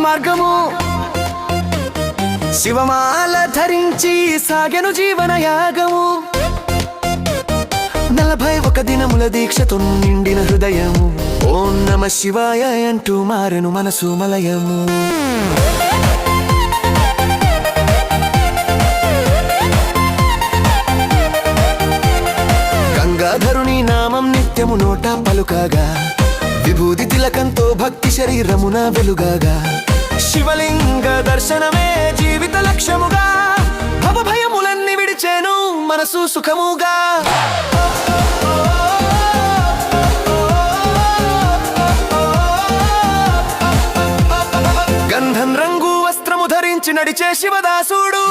మార్గము శివమాల ధరించి సాగెను జీవన యాగము 41 దినముల దీక్షతో నిండిన హృదయము ఓం నమ శివాయ అంటూ మారెను మనసు మలయము గంగాధరుని నామం నిత్యము నోట పలుకగా విభూది తిలకంతో భక్తి శరీరమున వెలుగాగా శివలింగ దర్శనమే జీవిత లక్ష్యముగా భవభయములన్నీ విడిచేను మనసు సుఖముగా గంధం రంగు వస్త్రము ధరించి నడిచే శివదాసుడు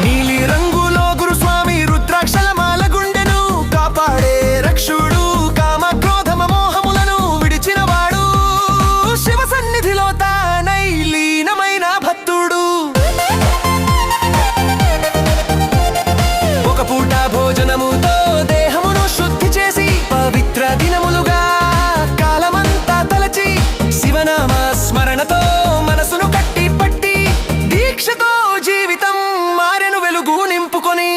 నీలి రంగులో గురుస్వామి రుద్రాక్షల మాల గుండెను కాపాడే రక్షుడు కామ క్రోధమ మోహములను విడిచినవాడు శివ సన్నిధిలో తానై లీనమైన భక్తుడు ఒక పూట భోజనముతో దేహమును శుద్ధి చేసి పవిత్ర దినములుగా కాలమంతా తలచి శివనామ స్మరణతో మనసును కట్టి పట్టి దీక్షతో జీవితం మారెను వెలుగు నింపుకొని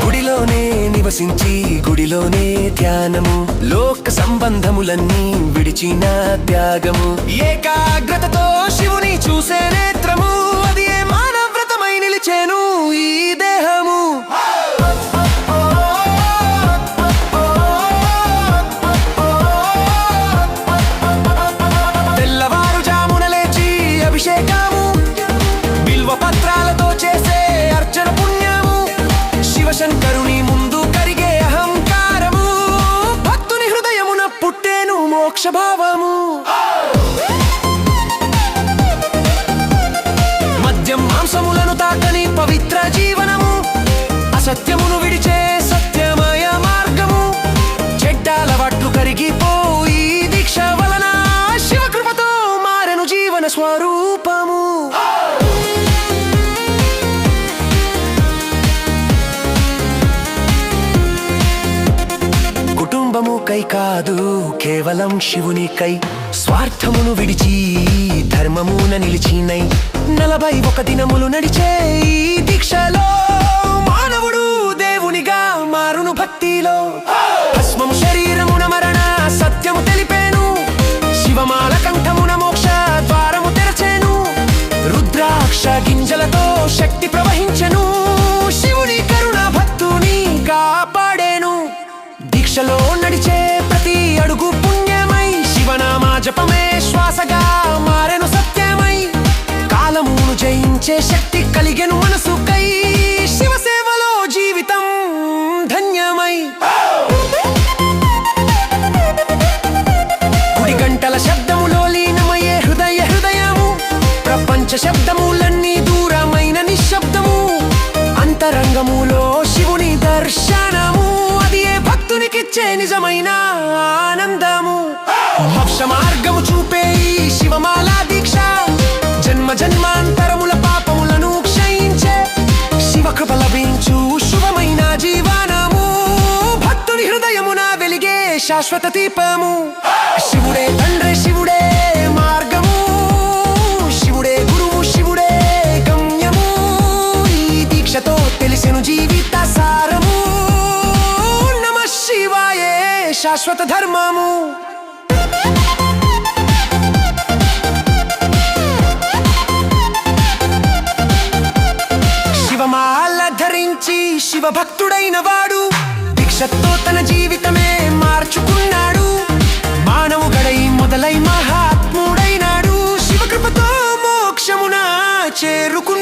గుడిలోనే నివసించి గుడిలోనే ధ్యానము లోక సంబంధములన్నీ విడిచిన త్యాగము ఏకాగ్రతతో శివుని చూసే నేత్రము అది ఏ మానవ్రతమై నిలిచేను ఈ దేహము తెల్లవారుజామున లేచి అభిషేకము బిల్వ పత్రాలతో చేసే అర్చన పుణ్యము శివశంకరుని ముందు కరిగే అహంకారము భక్తుని హృదయమున పుట్టేను మోక్ష భావము మద్యం మాంసములను తాకని పవిత్ర జీవనము అసత్యమును విడిచే సత్యమయ మార్గము చెడ్డ అలవాట్లు కరిగిపోయి దీక్ష వలన శివకృపతో మారెను జీవన స్వరూపము కుటుంబము కై కాదు కేవలం శివునికై స్వార్థమును విడిచి ధర్మమున నిలిచినై 41 దినములు నడిచే ఈ దీక్షలో మానవుడు దేవునిగా మారును భక్తిలో భస్మము శరీరమున మరణ సత్యము తెలిపేను శివమాల కంఠమున మోక్ష ద్వారము తెరచేను రుద్రాక్ష గింజలతో శక్తి ప్రవహించెను శివుని కరుణ భక్తుని కాపాడేను దీక్షలో నడిచే ప్రతి అడుగు పుణ్యమై శివనామా జపమే శ్వాసగా మారెను సత్యమై కాలమును జయించే శక్తి కలిగెను మనసుకై శివ సేవలో జీవితం ధన్యమై గుడి గంటల శబ్దములో లీనమయ్యే హృదయము ప్రపంచ శబ్దములన్నీ దూరమైన నిశ్శబ్దము అంతరంగములో శివుని దర్శనము అది ఏ భక్తునికిచ్చే నిజమైన ఆనందము మోక్ష మార్గము చూపే ఈ శివమాల దీక్ష జన్మ జన్మాంతరముల పాపములను క్షయించే శివకృప లభించు శుభమైన జీవనము భక్తుని హృదయమున వెలిగే శాశ్వత దీపము శివుడే తండ్రి శివుడే మార్గము శివుడే గురువు శివుడే గమ్యము ఈ దీక్షతో తెలిసెను జీవిత సారము నమ శివాయే శాశ్వత ధర్మము శివమాల ధరించి శివ భక్తుడైన వాడు దీక్షతో తన జీవితమే మార్చుకున్నాడు మానవుగడై మొదలై మహాత్ముడైనాడు శివకృపతో మోక్షమున చేరుకున్నాడు